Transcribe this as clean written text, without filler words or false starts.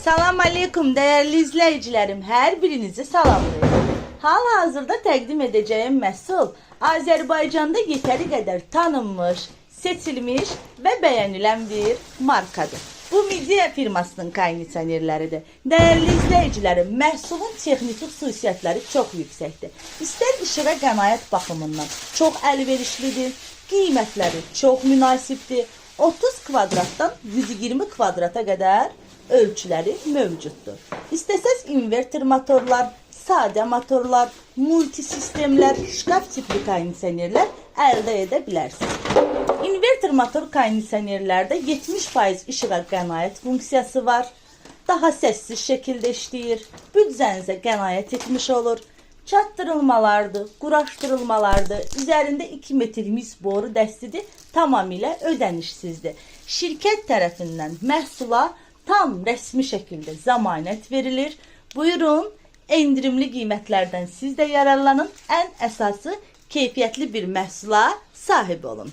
Salam aleykum değerli izleyicilerim, her birinizi salamlayıram. Hal-hazırda təqdim edəcəyim məhsul Azərbaycanda yetəri qədər tanınmış, seçilmiş və bəyənilən bir markadır. Bu Midye firmasının kondisyonerləridir. Değerli izleyicilerim, məhsulun texniki xüsusiyyətləri çox yüksəkdir. İstər işığa qənaət baxımından çox əlverişlidir, qiymətləri çox münasibdir. 30 kvadratdan 120 kvadrata qədər ölçüləri mövcuddur. İstəsəz inverter motorlar, sadə motorlar, multisistemlər, şkaf tipli kondisyonerlər əldə edə bilərsiniz. İnverter motor kondisyonerlərdə 70% işığa qənaət funksiyası var. Daha səssiz şəkildə işləyir. Büdcənizə qənaət etmiş olur. Çatdırılmalardır, quraşdırılmalardır. Üzərində 2 metr mis boru dəstidir. Tamamilə ödənişsizdir. Şirkət tərəfindən məhsula tam rəsmi şəkildə zəmanət verilir. Buyurun, endirimli qiymətlərdən siz də yararlanın. Ən əsası keyfiyyətli bir məhsula sahib olun.